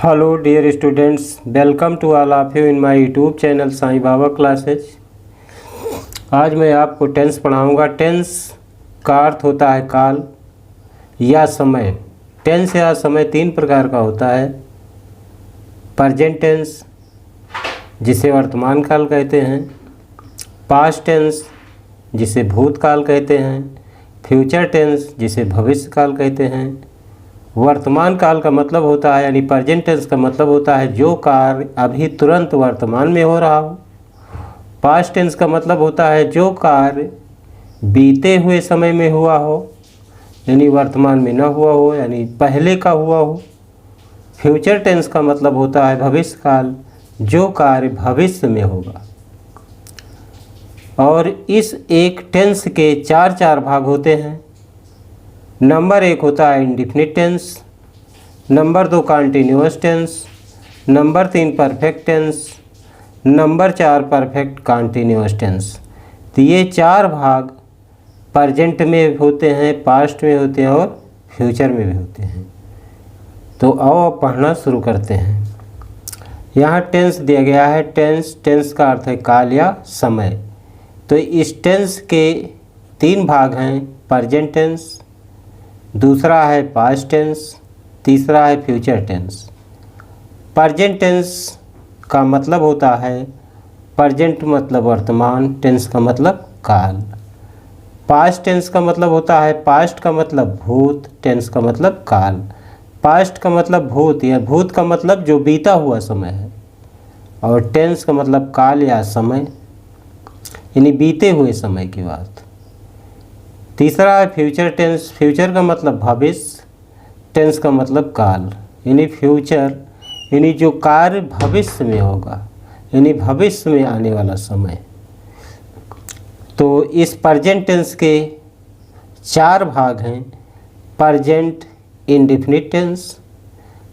Hello dear students, welcome to all of you in my YouTube channel Sai Baba classes. आज मैं आपको tense पढ़ाऊंगा। Tense का अर्थ होता है काल या समय। टेंस या समय तीन प्रकार का होता है। प्रेजेंट टेंस जिसे वर्तमान काल कहते हैं, पास्ट टेंस जिसे भूतकाल कहते हैं, फ्यूचर टेंस जिसे भविष्य काल कहते हैं। वर्तमान काल का मतलब होता है यानी प्रेजेंट टेंस का मतलब होता है जो कार्य अभी तुरंत वर्तमान में हो रहा हो। पास्ट टेंस का मतलब होता है जो कार्य बीते हुए समय में हुआ हो यानी वर्तमान में न हुआ हो यानी पहले का हुआ हो। फ्यूचर टेंस का मतलब होता है भविष्य काल, जो कार्य भविष्य में होगा। और इस एक टेंस के चार भाग होते हैं। नंबर 1 होता है indefinite tense, number 2 continuous tense, number 3 perfect tense, number 4 perfect continuous tense. तो ये चार भाग प्रेजेंट में होते हैं, पास्ट में होते हैं और फ्यूचर में भी होते हैं। तो आओ अब पढ़ना शुरू करते हैं। यहाँ टेंस दिया गया है। टेंस का अर्थ है काल या समय। तो इस टेंस के तीन भाग हैं। प्रेजेंट टेंस, दूसरा है पास्ट टेंस, तीसरा है फ्यूचर टेंस। प्रेजेंट टेंस का मतलब होता है, प्रेजेंट मतलब वर्तमान, टेंस का मतलब काल। पास्ट टेंस का मतलब होता है, पास्ट का मतलब भूत, टेंस का मतलब काल। पास्ट का मतलब भूत या भूत का मतलब जो बीता हुआ समय है, और टेंस का मतलब काल या समय यानी बीते हुए समय की बात। तीसरा है फ्यूचर टेंस। फ्यूचर का मतलब भविष्य, टेंस का मतलब काल यानी फ्यूचर यानी जो कार्य भविष्य में होगा यानी भविष्य में आने वाला समय। तो इस प्रेजेंट टेंस के चार भाग हैं। प्रेजेंट इंडेफिनिट टेंस,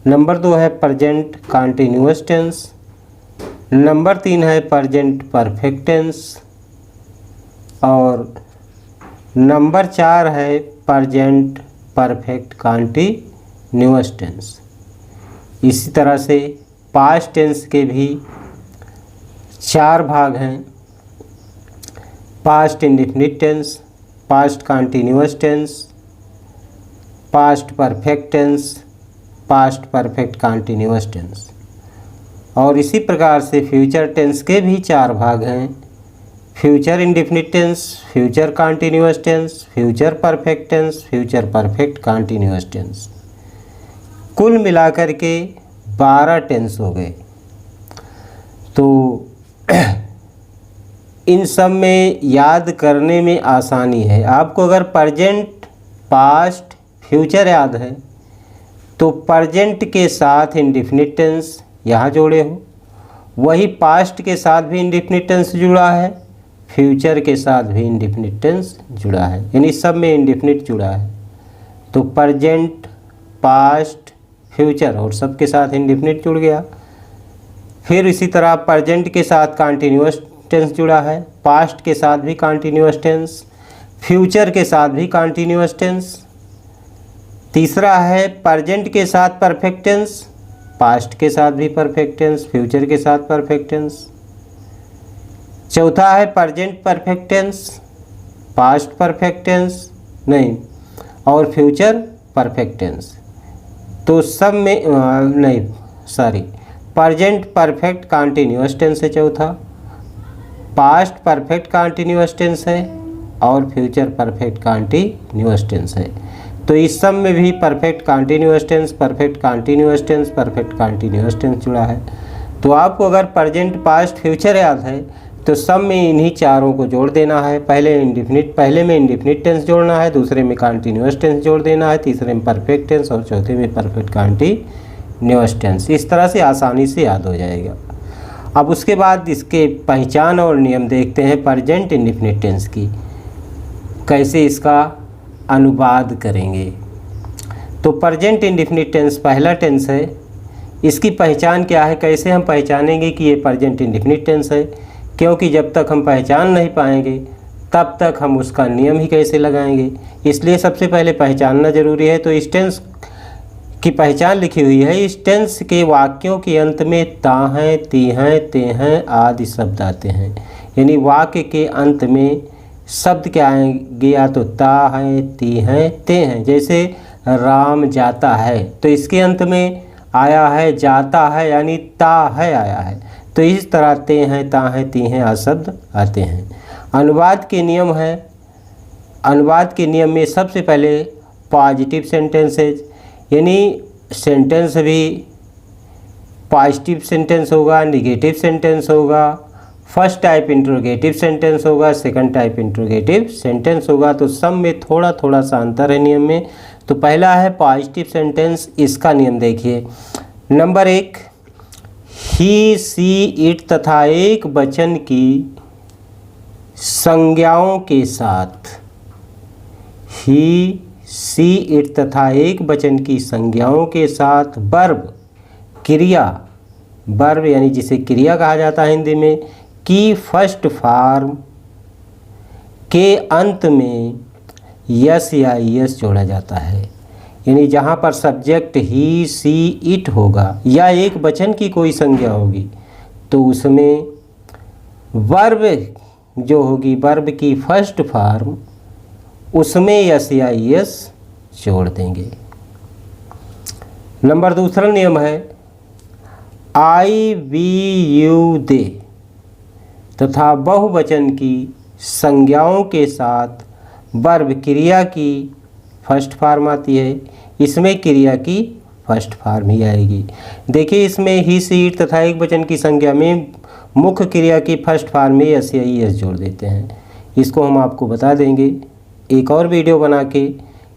नंबर 2 है प्रेजेंट कंटीन्यूअस टेंस, नंबर 3 है प्रेजेंट परफेक्ट टेंस और नंबर 4 है प्रेजेंट परफेक्ट कंटीन्यूअस टेंस। इसी तरह से पास्ट टेंस के भी चार भाग हैं। Past indefinite tense, past continuous tense, past perfect tense, past perfect continuous tense. और इसी प्रकार से फ्यूचर टेंस के भी चार भाग हैं। Future indefinite tense, future continuous tense, future perfect tense, future perfect continuous tense. कुल मिलाकर के 12 टेंस हो गए। तो इन सब में याद करने में आसानी है। आपको अगर प्रेजेंट, पास्ट, फ्यूचर याद है तो प्रेजेंट के साथ इंडेफिनिट टेंस यहाँ जोड़े हो, वही पास्ट के साथ भी इंडेफिनिट टेंस जुड़ा है, फ्यूचर के साथ भी इंडेफिनिट टेंस जुड़ा है यानी सब में इंडेफिनिट जुड़ा है। तो प्रेजेंट, पास्ट, फ्यूचर और सब के साथ इंडेफिनिट जुड़ गया। फिर इसी तरह प्रेजेंट के साथ कंटीन्यूअस टेंस जुड़ा है, पास्ट के साथ भी कंटीन्यूअस टेंस, फ्यूचर के साथ भी कंटीन्यूअस टेंस। तीसरा है प्रेजेंट के साथ परफेक्ट टेंस, पास्ट के साथ भी परफेक्ट टेंस, फ्यूचर के साथ परफेक्ट टेंस। चौथा है present perfect tense, past perfect tense नहीं और फ्यूचर परफेक्ट टेंस। तो सब में प्रेजेंट परफेक्ट कंटीन्यूअस टेंस है चौथा, पास्ट परफेक्ट कंटीन्यूअस टेंस है और फ्यूचर परफेक्ट कंटीन्यूअस टेंस है। तो इस सब में भी perfect continuous tense, perfect continuous tense, perfect continuous tense जुड़ा है। तो आपको अगर प्रेजेंट, पास्ट, फ्यूचर याद है तो सब में इन्हीं चारों को जोड़ देना है। पहले में इंडेफिनिट टेंस जोड़ना है, दूसरे में कंटीन्यूअस टेंस जोड़ देना है, तीसरे में परफेक्ट टेंस और चौथे में परफेक्ट कंटीन्यूअस टेंस। इस तरह से आसानी से याद हो जाएगा। अब उसके बाद इसके पहचान और नियम देखते हैं प्रेजेंट इंडेफिनिट टेंस की, कैसे इसका अनुवाद करेंगे। तो प्रेजेंट इंडेफिनिट टेंस पहला टेंस है। इसकी पहचान क्या है, कैसे हम पहचानेंगे कि ये प्रेजेंट इंडेफिनिट टेंस है, क्योंकि जब तक हम पहचान नहीं पाएंगे तब तक हम उसका नियम ही कैसे लगाएंगे। इसलिए सबसे पहले पहचानना ज़रूरी है। तो इस टेंस की पहचान लिखी हुई है। इस टेंस के वाक्यों के अंत में ता हैं, ती हैं, ते हैं आदि शब्द आते हैं। यानी वाक्य के अंत में शब्द क्या आएंगे, या तो ता है, ती हैं, ते हैं। जैसे राम जाता है तो इसके अंत में आया है जाता है, यानी ता है आया है। तो इस तरह ते हैं, ता हैं, ती हैं आदि शब्द आते हैं। अनुवाद के नियम है। अनुवाद के नियम में सबसे पहले पॉजिटिव सेंटेंसेज, यानी सेंटेंस भी पॉजिटिव सेंटेंस होगा, निगेटिव सेंटेंस होगा, फर्स्ट टाइप इंट्रोगेटिव सेंटेंस होगा, सेकंड टाइप इंट्रोगेटिव सेंटेंस होगा। तो सब में थोड़ा थोड़ा सा अंतर है नियम में। तो पहला है पॉजिटिव सेंटेंस। इसका नियम देखिए। नंबर 1, ही, सी, इट तथा एक वचन की संज्ञाओं के साथ, ही, सी, इट तथा एक वचन की संज्ञाओं के साथ वर्ब, क्रिया, वर्ब यानी जिसे क्रिया कहा जाता है हिंदी में, की फर्स्ट फॉर्म के अंत में यस या यस जोड़ा जाता है। यानी जहाँ पर सब्जेक्ट ही, सी, इट होगा या एक वचन की कोई संज्ञा होगी तो उसमें वर्ब जो होगी, वर्ब की फर्स्ट फॉर्म, उसमें यस या यस जोड़ देंगे। नंबर दूसरा नियम है आई, वी, यू, दे तथा बहुवचन की संज्ञाओं के साथ वर्ब क्रिया की फर्स्ट फॉर्म आती है। इसमें क्रिया की फर्स्ट फॉर्म ही आएगी। देखिए इसमें ही, सी, इट तथा एक वचन की संज्ञा में मुख्य क्रिया की फर्स्ट फॉर्म में यस या यस जोड़ देते हैं। इसको हम आपको बता देंगे एक और वीडियो बना के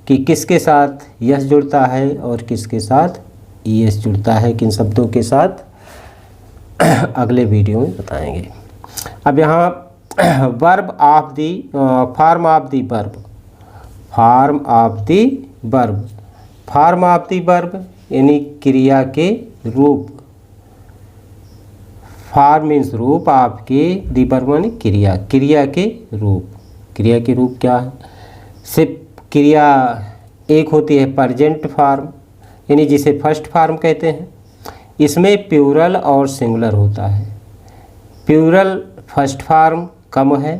कि किसके साथ यस जुड़ता है और किसके साथ यस जुड़ता है, किन शब्दों के साथ अगले वीडियो में बताएंगे। अब यहाँ verb of the, form of the verb, form of the verb, form of the verb यानी क्रिया के रूप, फॉर्म मीन्स रूप, आपके दी वर्ब यानी क्रिया, क्रिया के रूप। क्रिया के रूप क्या है? सिर्फ क्रिया एक होती है प्रेजेंट फॉर्म, यानी जिसे फर्स्ट फॉर्म कहते हैं। इसमें प्लूरल और सिंगुलर होता है। प्लूरल फर्स्ट फॉर्म कम है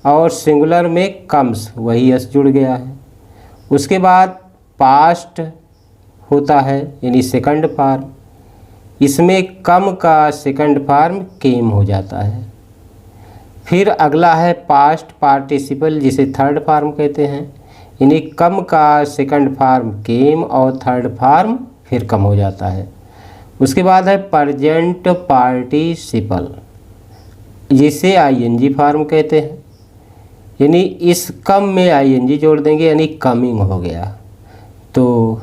और सिंगुलर में कम्स, वही यस जुड़ गया है। उसके बाद पास्ट होता है यानी सेकंड फॉर्म, इसमें कम का सेकंड फॉर्म केम हो जाता है। फिर अगला है पास्ट पार्टिसिपल जिसे थर्ड फॉर्म कहते हैं, यानी कम का सेकंड फॉर्म केम और थर्ड फॉर्म फिर कम हो जाता है। उसके बाद है प्रेजेंट पार्टिसिपल जिसे आईएनजी फॉर्म कहते हैं, यानी इस कम में आईएनजी जोड़ देंगे यानी कमिंग हो गया। तो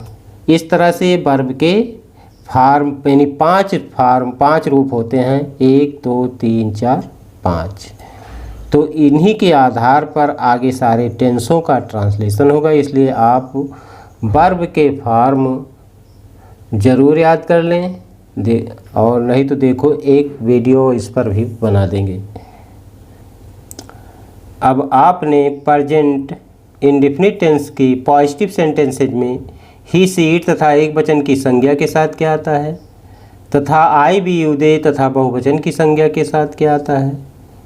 इस तरह से वर्ब के फॉर्म यानी पांच रूप होते हैं, 1 2 3 4 5। तो इन्हीं के आधार पर आगे सारे टेंसों का ट्रांसलेशन होगा। इसलिए आप वर्ब के फॉर्म ज़रूर याद कर लें, और नहीं तो देखो एक वीडियो इस पर भी बना देंगे। अब आपने प्रेजेंट इंडेफिनिट टेंस की पॉजिटिव सेंटेंसेज में ही, सी, इट तथा एक वचन की संज्ञा के साथ क्या आता है, तथा आई, बी, यू, दे तथा बहुवचन की संज्ञा के साथ क्या आता है,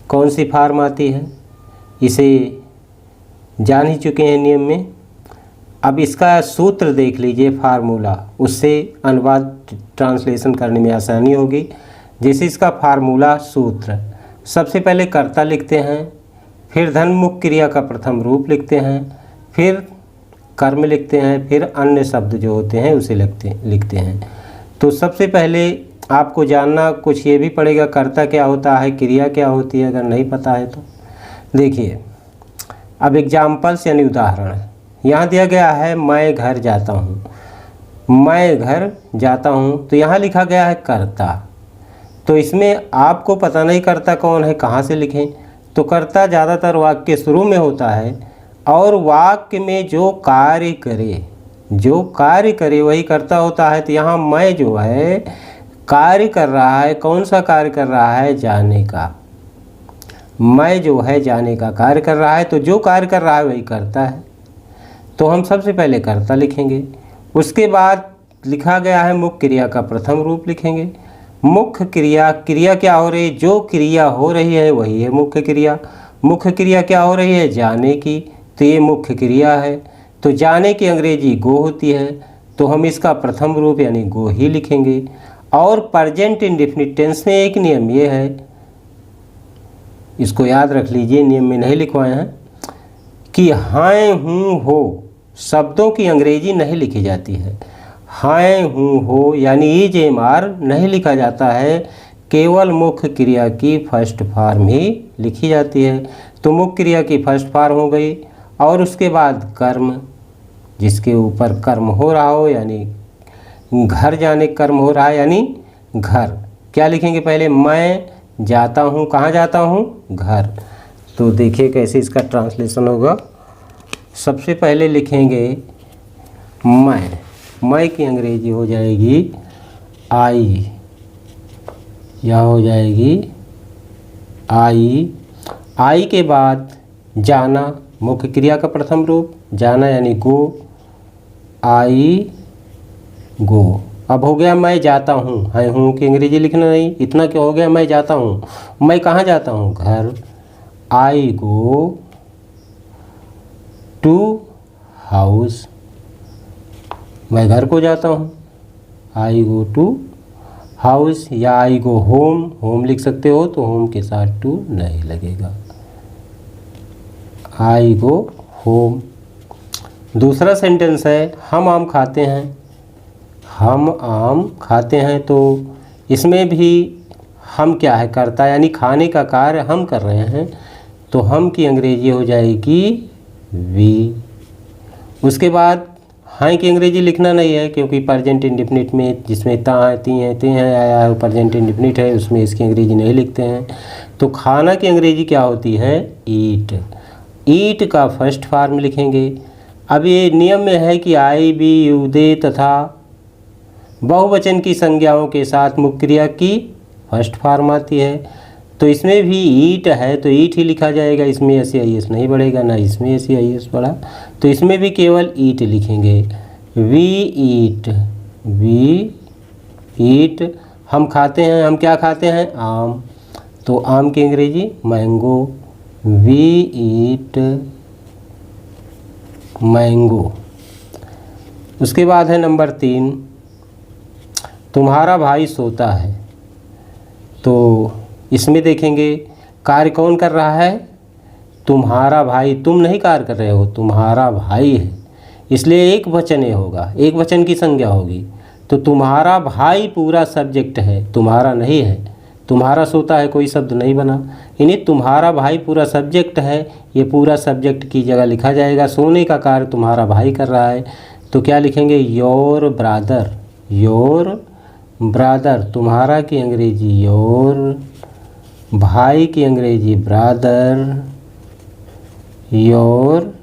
कौन सी फॉर्म आती है, इसे जान ही चुके हैं नियम में। अब इसका सूत्र देख लीजिए, फार्मूला, उससे अनुवाद ट्रांसलेशन करने में आसानी होगी। जैसे इसका फार्मूला सूत्र, सबसे पहले कर्ता लिखते हैं, फिर धनमुख क्रिया का प्रथम रूप लिखते हैं, फिर कर्म लिखते हैं, फिर अन्य शब्द जो होते हैं उसे लिखते हैं। तो सबसे पहले आपको जानना कुछ ये भी पड़ेगा, कर्ता क्या होता है, क्रिया क्या होती है, अगर नहीं पता है तो। देखिए अब एग्जाम्पल्स यानी उदाहरण यहाँ दिया गया है, मैं घर जाता हूँ, मैं घर जाता हूँ, तो यहाँ लिखा गया है कर्ता। तो इसमें आपको पता नहीं कर्ता कौन है, कहाँ से लिखें। तो कर्ता ज़्यादातर वाक्य के शुरू में होता है और वाक्य में जो कार्य करे वही कर्ता होता है। तो यहाँ मैं जो है कार्य कर रहा है, कौन सा कार्य कर रहा है, जाने का। मैं जो है जाने का कार्य कर रहा है, तो जो कार्य कर रहा है वही कर्ता है। तो हम सबसे पहले कर्ता लिखेंगे, उसके बाद लिखा गया है मुख्य क्रिया का प्रथम रूप लिखेंगे। मुख्य क्रिया, क्रिया क्या हो रही है, जो क्रिया हो रही है वही है मुख्य क्रिया। मुख्य क्रिया क्या हो रही है, जाने की, तो ये मुख्य क्रिया है। तो जाने की अंग्रेजी गो होती है, तो हम इसका प्रथम रूप यानी गो ही लिखेंगे। और प्रेजेंट इंडेफिनिट टेंस में एक नियम ये है, इसको याद रख लीजिए, नियम में नहीं लिखवाए हैं, कि हैं हूँ हो शब्दों की अंग्रेजी नहीं लिखी जाती है। हैं हूँ हो यानी इज एम आर नहीं लिखा जाता है, केवल मुख्य क्रिया की फर्स्ट फॉर्म ही लिखी जाती है। तो मुख्य क्रिया की फर्स्ट फॉर्म हो गई, और उसके बाद कर्म, जिसके ऊपर कर्म हो रहा हो, यानी घर जाने कर्म हो रहा है यानी घर। क्या लिखेंगे पहले, मैं जाता हूँ, कहाँ जाता हूँ, घर। तो देखिए कैसे इसका ट्रांसलेशन होगा। सबसे पहले लिखेंगे मैं की अंग्रेजी हो जाएगी आई, या हो जाएगी आई के बाद जाना, मुख्य क्रिया का प्रथम रूप जाना यानी गो, आई गो। अब हो गया मैं जाता हूँ, है हूँ की अंग्रेजी लिखना नहीं, इतना क्या हो गया, मैं जाता हूँ, मैं कहाँ जाता हूँ, घर। आई गो टू हाउस, मैं घर को जाता हूँ, आई गो टू हाउस। या आई गो होम, होम लिख सकते हो, तो होम के साथ टू नहीं लगेगा, आई गो होम। दूसरा सेंटेंस है हम आम खाते हैं, हम आम खाते हैं, तो इसमें भी हम क्या है, करता यानी खाने का कार्य हम कर रहे हैं, तो हम की अंग्रेजी हो जाएगी वी। उसके बाद हैं की अंग्रेजी लिखना नहीं है, क्योंकि प्रेजेंट इंडेफिनिट में जिसमें ता है, ती हैं, ते हैं आया है, प्रेजेंट इंडेफिनिट है, उसमें इसकी अंग्रेजी नहीं लिखते हैं। तो खाना की अंग्रेजी क्या होती है, ईट। ईट का फर्स्ट फॉर्म लिखेंगे। अब ये नियम में है कि आई, बी, यू, दे तथा बहुवचन की संज्ञाओं के साथ मुख्य क्रिया की फर्स्ट फॉर्म आती है। तो इसमें भी ईट है तो ईट ही लिखा जाएगा, इसमें एस आई एस नहीं बढ़ेगा, ना इसमें एस आई एस बढ़ा, तो इसमें भी केवल ईट लिखेंगे। वी ईट, हम खाते हैं, हम क्या खाते हैं, आम, तो आम की अंग्रेजी मैंगो, वी ईट मैंगो। उसके बाद है नंबर 3, तुम्हारा भाई सोता है। तो इसमें देखेंगे कार्य कौन कर रहा है, तुम्हारा भाई, तुम नहीं कार्य कर रहे हो, तुम्हारा भाई है, इसलिए एक वचन होगा, एक वचन की संज्ञा होगी। तो तुम्हारा भाई पूरा सब्जेक्ट है, तुम्हारा नहीं है, तुम्हारा सोता है कोई शब्द नहीं बना, यानी तुम्हारा भाई पूरा सब्जेक्ट है, ये पूरा सब्जेक्ट की जगह लिखा जाएगा। सोने का कार्य तुम्हारा भाई कर रहा है, तो क्या लिखेंगे, योर ब्रादर, तुम्हारा की अंग्रेजी योर, भाई की अंग्रेजी ब्रादर, योर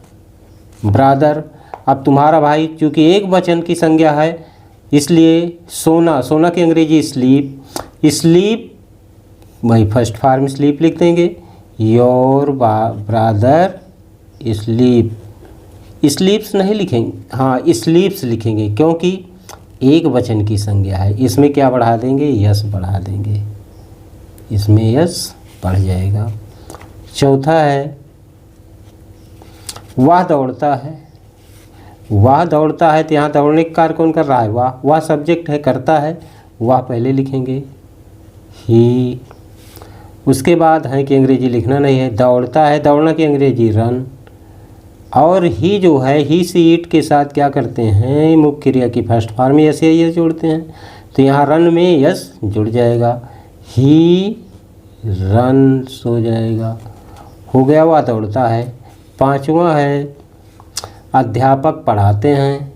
ब्रादर। अब तुम्हारा भाई चूँकि एक वचन की संज्ञा है, इसलिए सोना की अंग्रेजी स्लीप वही फर्स्ट फॉर्म स्लीप लिख देंगे, योर ब्रादर स्लीप्स नहीं लिखेंगे, हाँ स्लीप्स लिखेंगे, क्योंकि एक वचन की संज्ञा है। इसमें क्या बढ़ा देंगे, यस बढ़ा देंगे, इसमें यस बढ़ जाएगा। चौथा है वह दौड़ता है, तो यहाँ दौड़ने का कार्य कौन कर रहा है, वह सब्जेक्ट है, करता है, वह पहले लिखेंगे, ही। उसके बाद है कि अंग्रेजी लिखना नहीं है, दौड़ता है, दौड़ना की अंग्रेजी रन, और ही जो है ही से ईट के साथ क्या करते हैं, मुख्य क्रिया की फर्स्ट फॉर्म में यस या यस जोड़ते हैं, तो यहाँ रन में यस जुड़ जाएगा, ही रन्स हो जाएगा, हो गया वह दौड़ता है। पांचवा है अध्यापक पढ़ाते हैं,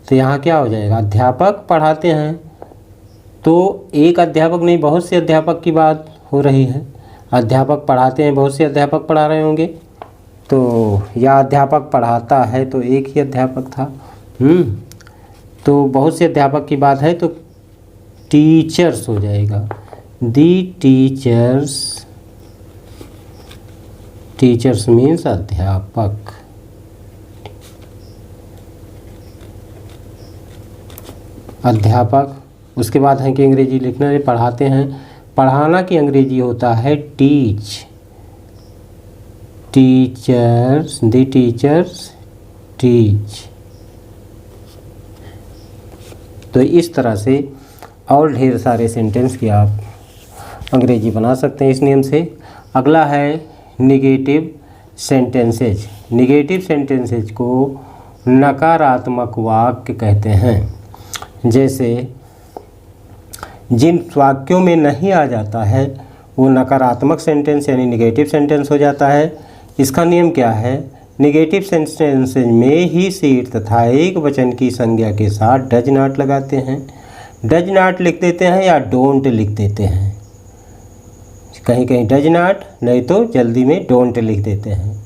तो यहाँ क्या हो जाएगा, अध्यापक पढ़ाते हैं, तो एक अध्यापक नहीं बहुत से अध्यापक की बात हो रही है, अध्यापक पढ़ाते हैं, बहुत से अध्यापक पढ़ा रहे होंगे, तो या अध्यापक पढ़ाता है तो एक ही अध्यापक था, तो बहुत से अध्यापक की बात है, तो टीचर्स हो जाएगा, दी टीचर्स मीन्स अध्यापक। अध्यापक। उसके बाद है कि अंग्रेजी लिखना पढ़ाते हैं। पढ़ाना की अंग्रेजी होता है teach. Teachers, the teachers teach. तो इस तरह से और ढेर सारे सेंटेंस की आप अंग्रेजी बना सकते हैं इस नियम से। अगला है निगेटिव सेंटेंसेज। निगेटिव सेंटेंसेज को नकारात्मक वाक्य कहते हैं। जैसे जिन वाक्यों में नहीं आ जाता है वो नकारात्मक सेंटेंस यानी निगेटिव सेंटेंस हो जाता है। इसका नियम क्या है? निगेटिव सेंटेंसेज में ही सीट तथा एक वचन की संज्ञा के साथ डज नॉट लगाते हैं। डज नॉट लिख देते हैं या डोंट लिख देते हैं। कहीं कहीं डज नॉट, नहीं तो जल्दी में डोंट लिख देते हैं।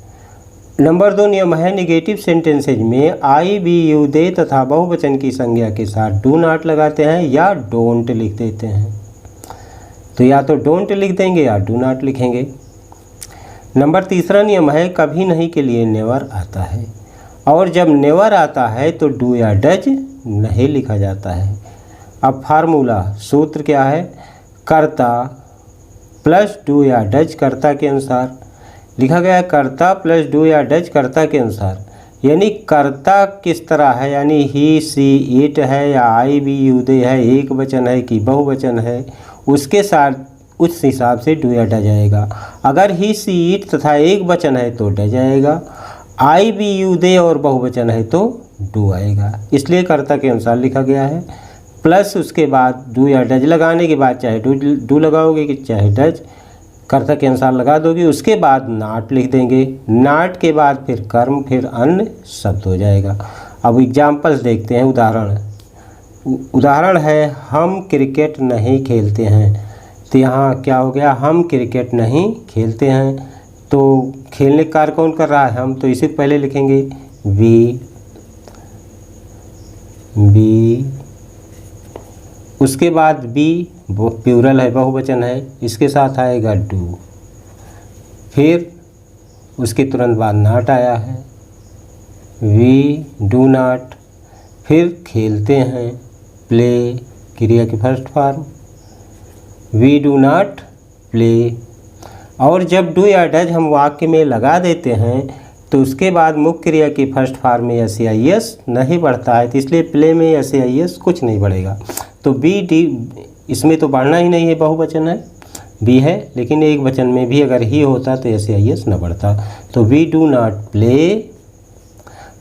नंबर 2 नियम है निगेटिव सेंटेंसेज में आई, बी, यू, दे तथा बहुवचन की संज्ञा के साथ डू नॉट लगाते हैं या डोंट लिख देते हैं। तो या तो डोंट लिख देंगे या डू नॉट लिखेंगे। नंबर 3 नियम है कभी नहीं के लिए नेवर आता है और जब नेवर आता है तो डू या डज नहीं लिखा जाता है। अब फार्मूला सूत्र क्या है? कर्ता प्लस डू या डज कर्ता के अनुसार लिखा गया है। कर्ता प्लस डू या डज कर्ता के अनुसार, यानी कर्ता किस तरह है, यानी ही, सी, इट है या आई, बी, यू, दे है, एक वचन है कि बहुवचन है, उसके साथ उस हिसाब से डू या डज आएगा। अगर ही, सी, इट तथा एक वचन है तो डज आएगा। आई, बी, यू, दे और बहुवचन है तो डू आएगा। इसलिए कर्ता के अनुसार लिखा गया है। प्लस उसके बाद डू या डज लगाने के बाद चाहे डू लगाओगे कि चाहे डज कर्ता के अनुसार लगा दोगे। उसके बाद नॉट लिख देंगे। नॉट के बाद फिर कर्म, फिर अन्य शब्द हो जाएगा। अब एग्जाम्पल्स देखते हैं। उदाहरण है हम क्रिकेट नहीं खेलते हैं। तो यहाँ क्या हो गया? हम क्रिकेट नहीं खेलते हैं। तो खेलने का कार्य कौन कर रहा है? हम। तो इसी को पहले लिखेंगे वी। उसके बाद बी वो प्लूरल है, बहुवचन है, इसके साथ आएगा डू। फिर उसके तुरंत बाद नॉट आया है, वी डू नॉट। फिर खेलते हैं, प्ले क्रिया की first form, we do not play. और जब डू या डज हम वाक्य में लगा देते हैं तो उसके बाद मुख्य क्रिया की फर्स्ट फॉर्म में एस आई एस नहीं बढ़ता है, तो इसलिए प्ले में एस आई एस कुछ नहीं बढ़ेगा। तो बी डी इसमें तो बढ़ना ही नहीं है, बहुवचन है, बी है, लेकिन एक वचन में भी अगर ही होता तो एस आई एस न बढ़ता। तो वी डू नॉट प्ले,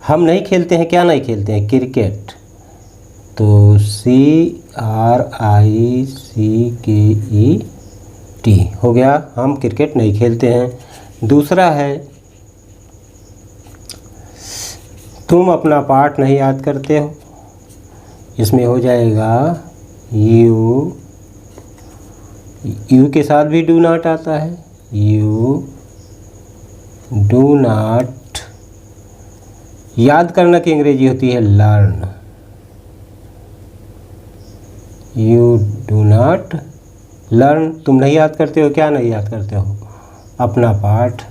हम नहीं खेलते हैं। क्या नहीं खेलते हैं? क्रिकेट। तो CRICKET हो गया, हम क्रिकेट नहीं खेलते हैं। दूसरा है तुम अपना पाठ नहीं याद करते हो। इसमें हो जाएगा यू के साथ भी डू नॉट आता है, यू डू नॉट। याद करना की अंग्रेजी होती है learn, you do not learn. तुम नहीं याद करते हो। क्या नहीं याद करते हो? अपना पाठ।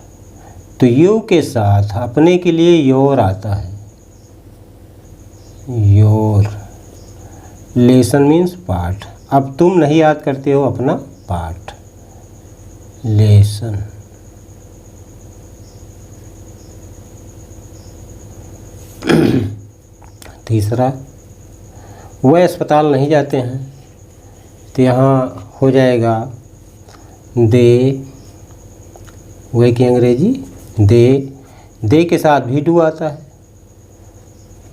तो यू के साथ अपने के लिए योर आता है, योर। लेसन मीन्स पाठ। अब तुम नहीं याद करते हो अपना पाठ, लेसन। तीसरा, वह अस्पताल नहीं जाते हैं। तो यहाँ हो जाएगा दे, वह की अंग्रेजी दे के साथ भी डू आता है,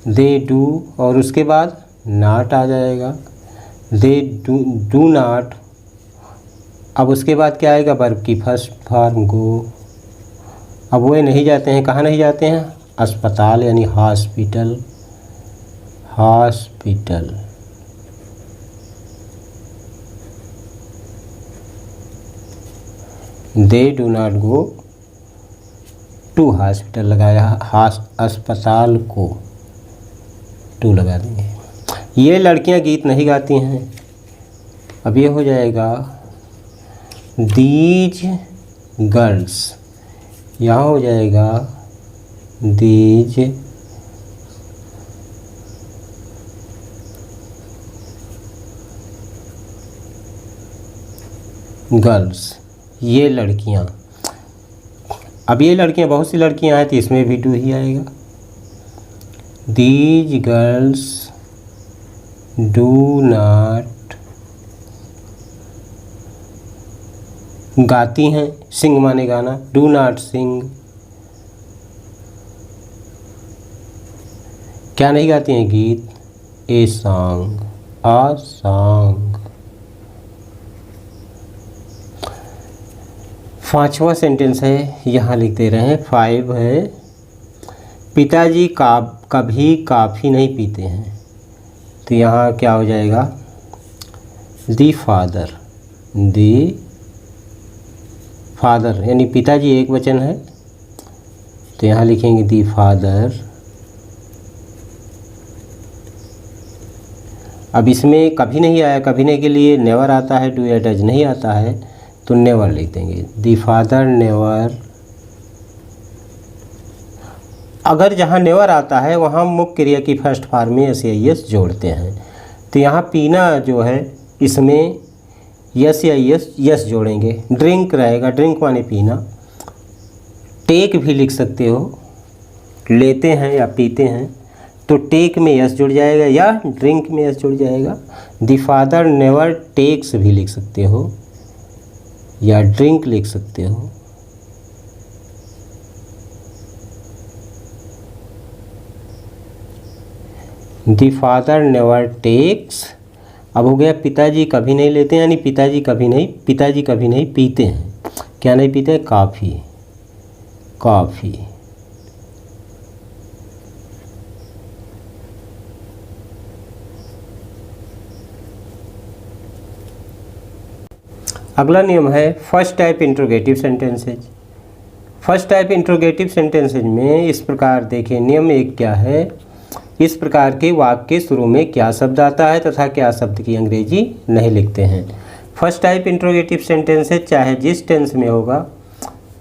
दे डू। और उसके बाद नॉट आ जाएगा, दे डू नॉट। अब उसके बाद क्या आएगा? वर्ब की फर्स्ट फॉर्म गो। अब वो नहीं जाते हैं। कहाँ नहीं जाते हैं? अस्पताल यानी hospital, hospital. They do not go to hospital लगाया, अस्पताल को टू लगा देंगे। ये लड़कियां गीत नहीं गाती हैं। अब ये हो जाएगा दीज गर्ल्स, यहाँ हो जाएगा दीज गर्ल्स, ये लड़कियाँ। अब ये लड़कियाँ, बहुत सी लड़कियाँ हैं तो इसमें भी डू ही आएगा। दीज गर्ल्स डू नॉट, गाती हैं, सिंग माने गाना, डू नॉट सिंग, क्या नहीं गाती हैं गीत, ए सॉन्ग, अ सॉन्ग। पांचवा सेंटेंस है, यहाँ लिख दे रहे हैं, 5 है, पिताजी कभी कॉफ़ी नहीं पीते हैं, तो यहाँ क्या हो जाएगा, दी फादर यानी पिताजी एक वचन है, तो यहाँ लिखेंगे दी फादर। अब इसमें कभी नहीं आया, कभी नहीं के लिए नेवर आता है, डू या डज नहीं आता है, तो नेवर लिख देंगे, दी फादर नेवर। अगर जहाँ नेवर आता है वहाँ मुख्य क्रिया की फर्स्ट फॉर्म में एस या यस जोड़ते हैं, तो यहाँ पीना जो है इसमें यस या यस जोड़ेंगे, ड्रिंक रहेगा, ड्रिंक माने पीना। टेक भी लिख सकते हो, लेते हैं या पीते हैं, तो टेक में यस जुड़ जाएगा या ड्रिंक में यस जुड़ जाएगा। द फादर नेवर टेक्स भी लिख सकते हो या ड्रिंक लिख सकते हो। The father never takes. अब हो गया पिताजी कभी नहीं लेते हैं, यानी पिताजी कभी नहीं पीते हैं। क्या नहीं पीते हैं? कॉफ़ी। अगला नियम है first type interrogative sentences. First type interrogative sentences में इस प्रकार देखिए, नियम 1 क्या है, इस प्रकार के वाक्य के शुरू में क्या शब्द आता है तथा क्या शब्द की अंग्रेजी नहीं लिखते हैं। फर्स्ट टाइप इंट्रोगेटिव सेंटेंसेज चाहे जिस टेंस में होगा,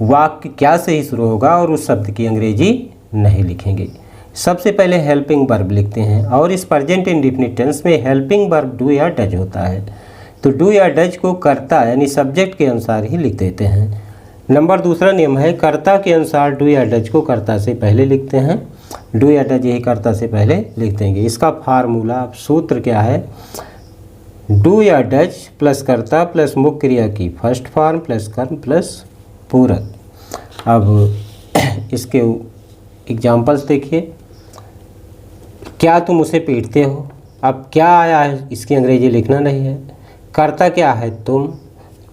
वाक्य क्या से ही शुरू होगा और उस शब्द की अंग्रेजी नहीं लिखेंगे। सबसे पहले हेल्पिंग वर्ब लिखते हैं और इस प्रेजेंट इंडेफिनिट टेंस में हेल्पिंग वर्ब डू या डज होता है, तो डू या डज को कर्ता यानी सब्जेक्ट के अनुसार ही लिख देते हैं। नंबर दूसरा नियम है कर्ता के अनुसार डू या डज को कर्ता से पहले लिखते हैं, डू या डज यही कर्ता से पहले लिख देंगे। इसका फार्मूला सूत्र क्या है, डू या डज प्लस कर्ता प्लस मुख्य क्रिया की फर्स्ट फॉर्म प्लस कर्म प्लस पूरक। अब इसके एग्जाम्पल्स देखिए, क्या तुम उसे पीटते हो। अब क्या आया है, इसकी अंग्रेजी लिखना नहीं है। कर्ता क्या है, तुम,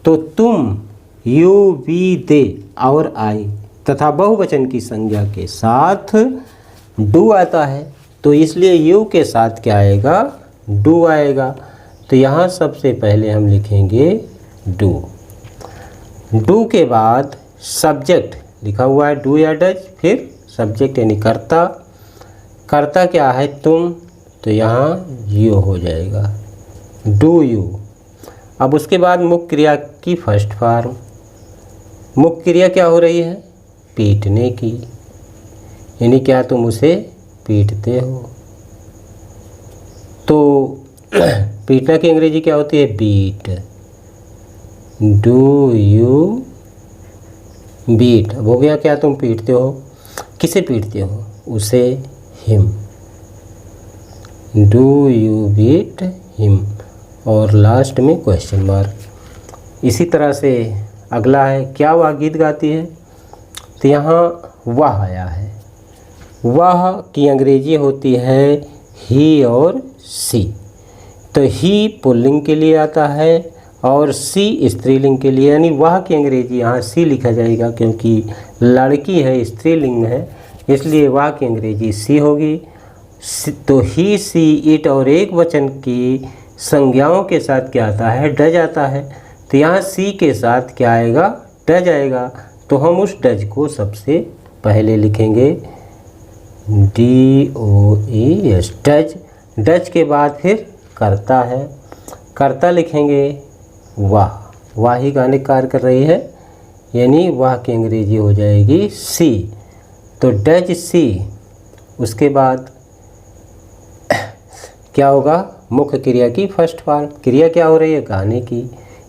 तो तुम, यू, वी, दे और आई तथा बहुवचन की संज्ञा के साथ डू आता है, तो इसलिए यू के साथ क्या आएगा, डू आएगा। तो यहाँ सबसे पहले हम लिखेंगे डू। डू के बाद सब्जेक्ट लिखा हुआ है डू या डज, फिर सब्जेक्ट यानी कर्ता। कर्ता क्या है, तुम, तो यहाँ यू हो जाएगा, डू यू। अब उसके बाद मुख्य क्रिया की फर्स्ट फॉर्म, मुख्य क्रिया क्या हो रही है, पीटने की, यानी क्या तुम उसे पीटते हो। तो पीटना की अंग्रेजी क्या होती है, बीट, डू यू बीट। अब हो गया क्या तुम पीटते हो, किसे पीटते हो, उसे, him, do you beat him, और लास्ट में क्वेश्चन मार्क। इसी तरह से अगला है क्या वह गीत गाती है, तो यहाँ वह आया है, वह की अंग्रेजी होती है ही और सी। तो ही पुल्लिंग के लिए आता है और सी स्त्रीलिंग के लिए, यानी वह की अंग्रेजी यहाँ सी लिखा जाएगा क्योंकि लड़की है, स्त्रीलिंग है, इसलिए वह की अंग्रेजी सी होगी। तो ही, सी, इट और एक वचन की संज्ञाओं के साथ क्या आता है, डज आता है। तो यहाँ सी के साथ क्या आएगा, डज आएगा। तो हम उस डज को सबसे पहले लिखेंगे DOES, डज। डज के बाद फिर करता है, करता लिखेंगे वाह, वाह ही गाने कार्य कर रही है, यानी वाह की अंग्रेजी हो जाएगी सी। तो डज सी। उसके बाद क्या होगा, मुख्य क्रिया की फर्स्ट फॉर्म, क्रिया क्या हो रही है, गाने की,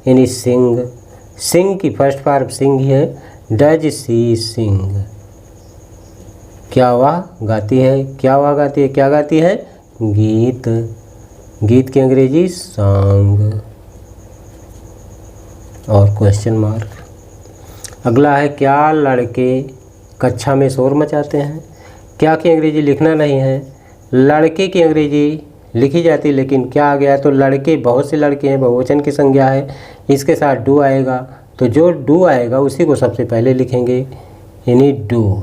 यानी सिंग। सिंग की फर्स्ट फॉर्म सिंग है। डज सी सिंग, क्या वह गाती है, क्या वह गाती है, क्या गाती है, गीत। गीत की अंग्रेजी सॉन्ग और क्वेश्चन मार्क। अगला है क्या लड़के कक्षा में शोर मचाते हैं। क्या की अंग्रेजी लिखना नहीं है, लड़के की अंग्रेजी लिखी जाती है, लेकिन क्या आ गया, तो लड़के बहुत से लड़के हैं, बहुवचन की संज्ञा है, इसके साथ डू आएगा, तो जो डू आएगा उसी को सबसे पहले लिखेंगे, यानी डू।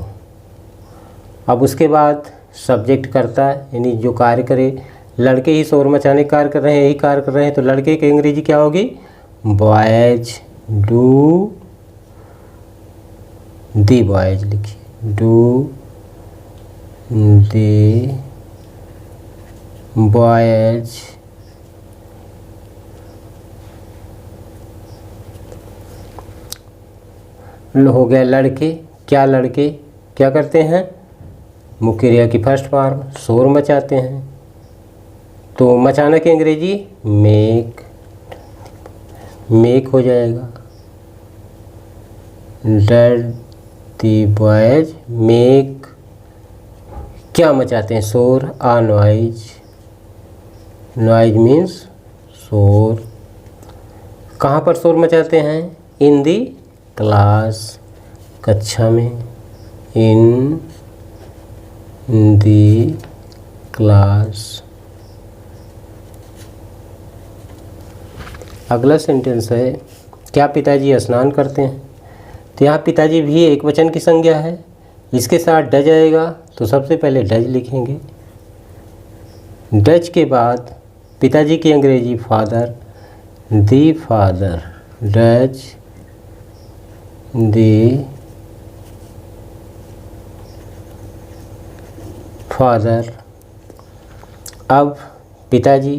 अब उसके बाद सब्जेक्ट करता है, यानी जो कार्य करे, लड़के ही शोर मचाने कार्य कर रहे हैं, यही कार्य कर रहे हैं, तो लड़के की अंग्रेजी क्या होगी, बॉयज डू दी, बॉयज लिखिए, डू दी बॉयज हो गया लड़के। क्या लड़के क्या करते हैं, मुख्य क्रिया की फर्स्ट फॉर्म शोर मचाते हैं, तो मचाना की अंग्रेजी मेक, मेक हो जाएगा। डज दी बॉयज मेक, क्या मचाते हैं, शोर, आ नॉइज, नॉइज मीन्स शोर। कहाँ पर शोर मचाते हैं, इन दी क्लास, कक्षा में, इन दी क्लास। अगला सेंटेंस है क्या पिताजी स्नान करते हैं। तो यहाँ पिताजी भी एक वचन की संज्ञा है, इसके साथ डज आएगा, तो सबसे पहले डज लिखेंगे। डज के बाद पिताजी की अंग्रेजी father, the father, does the father. अब पिताजी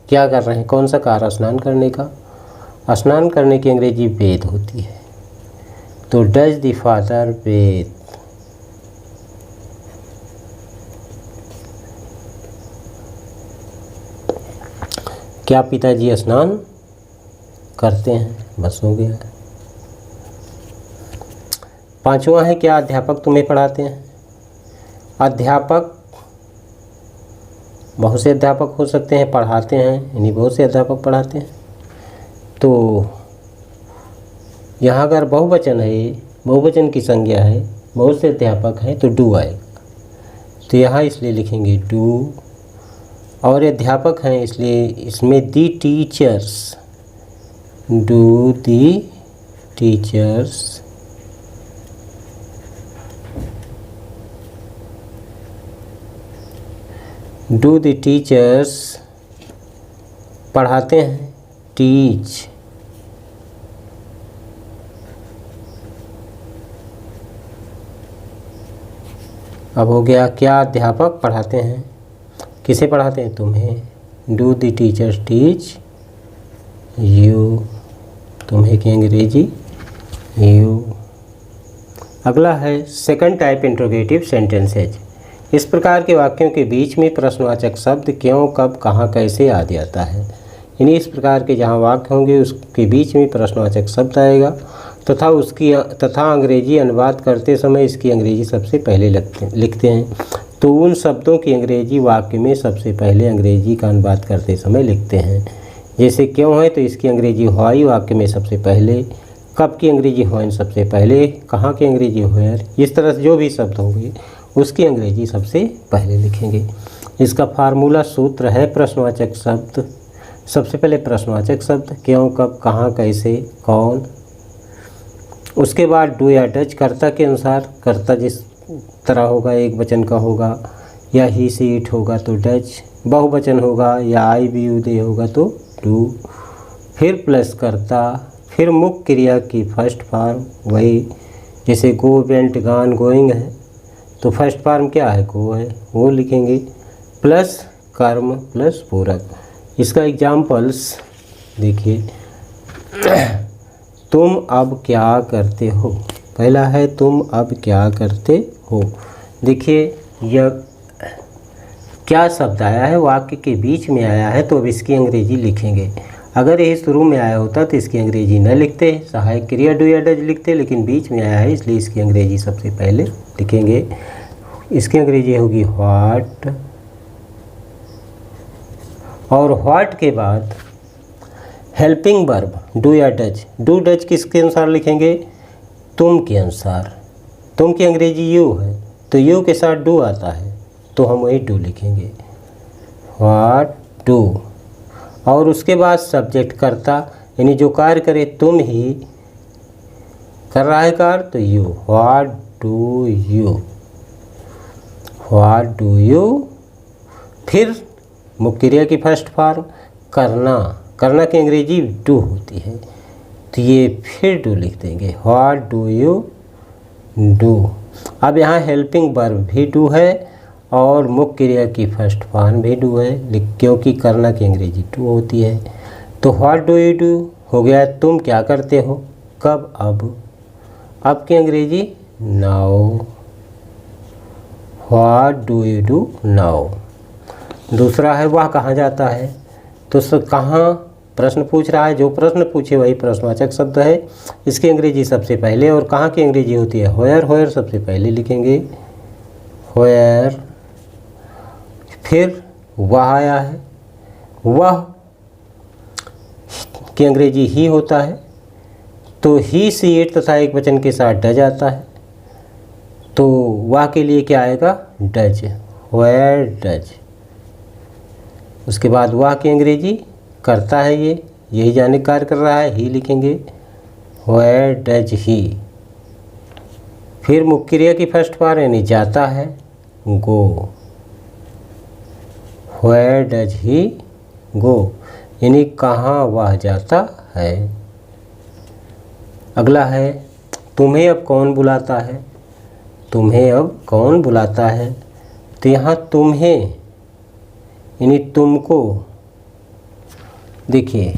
क्या कर रहे हैं, कौन सा कार्य, स्नान करने का। स्नान करने की अंग्रेजी बेथ होती है, तो डज दी फादर बेथ। क्या पिताजी स्नान करते हैं, बस हो गया। पांचवा है क्या अध्यापक तुम्हें पढ़ाते हैं। अध्यापक बहुत से अध्यापक हो सकते हैं, पढ़ाते हैं, यानी बहुत से अध्यापक पढ़ाते हैं। तो यहाँ अगर बहुवचन है, बहुवचन की संज्ञा है, बहुत से अध्यापक हैं, तो डू आएगा, तो यहाँ इसलिए लिखेंगे डू। और अध्यापक हैं इसलिए इसमें the teachers, do the teachers. Do the teachers पढ़ाते हैं, टीच। अब हो गया क्या अध्यापक पढ़ाते हैं, किसे पढ़ाते हैं, तुम्हें। Do the teachers teach you, तुम्हें की अंग्रेजी यू। अगला है सेकंड टाइप इंट्रोगेटिव सेंटेंसेज। इस प्रकार के वाक्यों के बीच में प्रश्नवाचक शब्द क्यों, कब, कहाँ, कैसे आदि आता है। यानी इस प्रकार के जहाँ वाक्य होंगे उसके बीच में प्रश्नवाचक शब्द आएगा तथा अंग्रेजी अनुवाद करते समय इसकी अंग्रेजी सबसे पहले लिखते हैं। तो उन शब्दों की अंग्रेजी वाक्य में सबसे पहले अंग्रेजी का अनुवाद करते समय लिखते हैं। जैसे क्यों है तो इसकी अंग्रेजी व्हाई वाक्य में सबसे पहले, कब की अंग्रेजी व्हेन सबसे पहले, कहाँ की अंग्रेजी वेयर, इस तरह से जो भी शब्द होंगे उसकी अंग्रेजी सबसे पहले लिखेंगे। इसका फार्मूला सूत्र है प्रश्नवाचक शब्द। सबसे पहले प्रश्नवाचक शब्द क्यों, कब, कहाँ, कैसे, कौन। उसके बाद डू या डज कर्ता के अनुसार, कर्ता जिस तरह होगा, एक वचन का होगा या ही सी इट होगा तो डज, बहुवचन होगा या आई बी यू दे होगा तो डू, फिर प्लस कर्ता, फिर मुख्य क्रिया की फर्स्ट फॉर्म, वही जैसे गो, वेंट, गान, गोइंग है तो फर्स्ट फॉर्म क्या है, गो है, वो लिखेंगे, प्लस कर्म प्लस पूरक। इसका एग्जाम्पल्स देखिए, तुम अब क्या करते हो। पहला है तुम अब क्या करते हो। देखिए यह क्या शब्द आया है, वाक्य के बीच में आया है, तो अब इसकी अंग्रेजी लिखेंगे। अगर ये शुरू में आया होता तो इसकी अंग्रेजी न लिखते, सहायक क्रिया डू या डज लिखते, लेकिन बीच में आया है इसलिए इसकी अंग्रेजी सबसे पहले लिखेंगे। इसकी अंग्रेजी होगी व्हाट, और व्हाट के बाद हेल्पिंग वर्ब डू या डज। डू डज किसके अनुसार लिखेंगे? तुम के अनुसार। तुम की अंग्रेजी यू है तो यू के साथ डू आता है तो हम वही डू लिखेंगे, व्हाट डू। और उसके बाद सब्जेक्ट कर्ता, यानी जो कार्य करे, तुम ही कर रहा है कार्य तो you, what do you, what do you. फिर मुख्य क्रिया की फर्स्ट फॉर्म करना, करना की अंग्रेजी डू होती है तो ये फिर डू लिख देंगे, व्हाट डू यू डू। अब यहाँ हेल्पिंग वर्ब भी डू है और मुख्य क्रिया की फर्स्ट फॉर्म भी डू है, क्योंकि करना की अंग्रेजी डू होती है। तो व्हाट डू यू डू हो गया तुम क्या करते हो, कब, अब की अंग्रेजी now, what do you do now. दूसरा है वह कहाँ जाता है, तो कहाँ प्रश्न पूछ रहा है, जो प्रश्न पूछे वही प्रश्नवाचक शब्द है। इसकी अंग्रेजी सबसे पहले, और कहाँ की अंग्रेजी होती है व्हेयर, व्हेयर सबसे पहले लिखेंगे, व्हेयर। फिर वह आया है, वह की अंग्रेजी ही होता है तो ही, सी, इट तथा एक वचन के साथ डज आता है तो वह के लिए क्या आएगा, डज, व्हेयर डज। उसके बाद वह की अंग्रेजी करता है, ये यही जाने कार्य कर रहा है, ही लिखेंगे, व्हेयर डज ही। फिर मुख्य क्रिया की फर्स्ट फॉर्म यानी जाता है, गो, व्हेयर डज ही गो, यानी कहाँ वह जाता है। अगला है तुम्हें अब कौन बुलाता है, तुम्हें अब कौन बुलाता है। तो यहाँ तुम्हें यानी तुमको, देखिए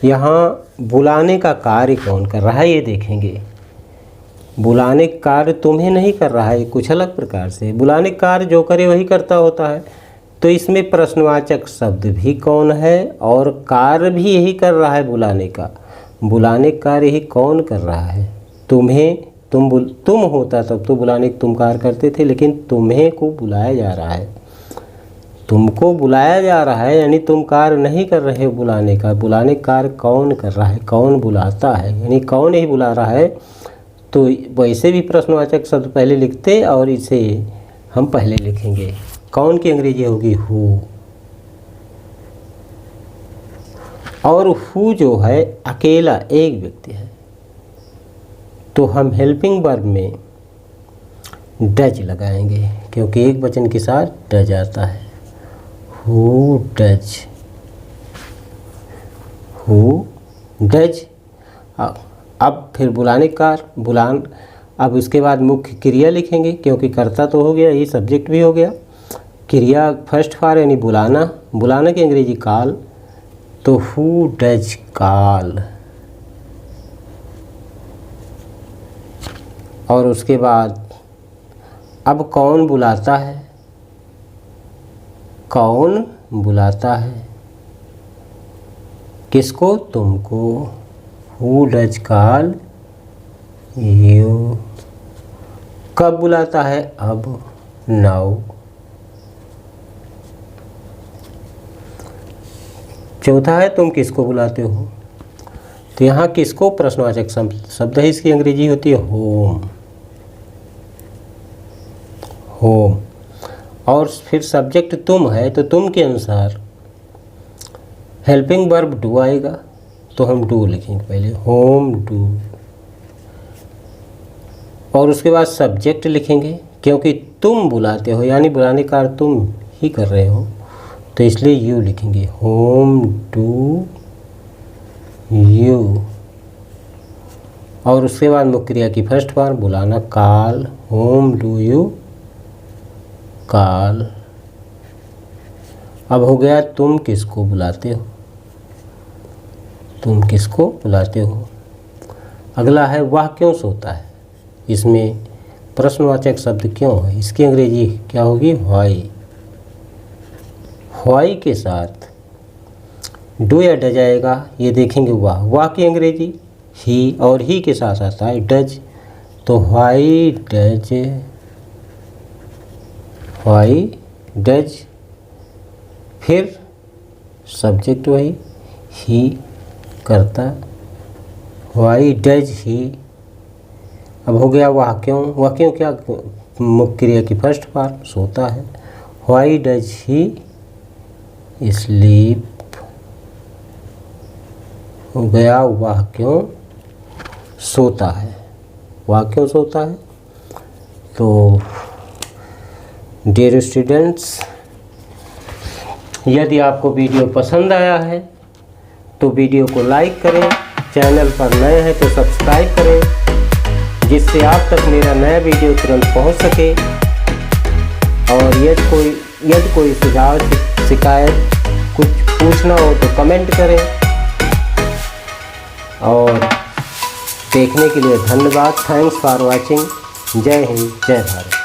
यहाँ बुलाने का कार्य कौन कर रहा है ये देखेंगे। बुलाने का कार्य तुम्हें नहीं कर रहा है, कुछ अलग प्रकार से। बुलाने का कार्य जो करे वही करता होता है, तो इसमें प्रश्नवाचक शब्द भी कौन है और कार्य भी यही कर रहा है बुलाने का। बुलाने का कार्य ही कौन कर रहा है, तुम्हें, तुम होता तब तो बुलाने का तुम कार्य करते थे, लेकिन तुम्हें को बुलाया जा रहा है, तुमको बुलाया जा रहा है, यानी तुम कार्य नहीं कर रहे हो बुलाने का। बुलाने का कार्य कौन कर रहा है, कौन बुलाता है, यानी कौन ही बुला रहा है। तो वैसे भी प्रश्नवाचक शब्द पहले लिखते और इसे हम पहले लिखेंगे। कौन की अंग्रेजी होगी हु, और हु जो है अकेला एक व्यक्ति है तो हम हेल्पिंग वर्ब में डज लगाएंगे, क्योंकि एक वचन के साथ डज आता है, हु डज, हु डज। अब फिर बुलाने का अब उसके बाद मुख्य क्रिया लिखेंगे, क्योंकि कर्ता तो हो गया, ये सब्जेक्ट भी हो गया। क्रिया फर्स्ट फॉर्म यानी बुलाना, बुलाना की अंग्रेजी कॉल, तो हु डज कॉल। और उसके बाद अब कौन बुलाता है, कौन बुलाता है किसको, तुमको, हु डज कॉल यू। कब बुलाता है, अब, नाउ। चौथा है तुम किसको बुलाते हो, तो यहाँ किसको प्रश्नवाचक शब्द है, इसकी अंग्रेजी होती है होम, होम। और फिर सब्जेक्ट तुम है तो तुम के अनुसार हेल्पिंग वर्ब डू आएगा तो हम डू लिखेंगे पहले, होम डू। और उसके बाद सब्जेक्ट लिखेंगे, क्योंकि तुम बुलाते हो यानी बुलाने का तुम ही कर रहे हो तो इसलिए यू लिखेंगे, होम डू यू। और उसके बाद मुख्य क्रिया की फर्स्ट फॉर्म बुलाना call, home do you call. अब हो गया तुम किसको बुलाते हो, तुम किसको बुलाते हो। अगला है वह क्यों सोता है, इसमें प्रश्नवाचक शब्द क्यों है, इसकी अंग्रेजी क्या होगी, व्हाई। व्हाई के साथ डू या डज आएगा ये देखेंगे। वाह की अंग्रेजी ही, और ही के साथ आता है डज। तो व्हाई डज, फिर सब्जेक्ट वही, ही करता, व्हाई डज ही। अब हो गया वाह क्यों क्या मुख्य क्रिया की फर्स्ट पार्ट, सोता है। व्हाई डज ही स्लीप, हो गया वाह क्यों सोता है, वाह क्यों सोता है। तो डियर स्टूडेंट्स, यदि आपको वीडियो पसंद आया है तो वीडियो को लाइक करें, चैनल पर नए हैं तो सब्सक्राइब करें, जिससे आप तक मेरा नया वीडियो तुरंत पहुंच सके। और यदि कोई सुझाव शिकायत कुछ पूछना हो तो कमेंट करें। और देखने के लिए धन्यवाद। Thanks for watching. जय हिंद, जय भारत।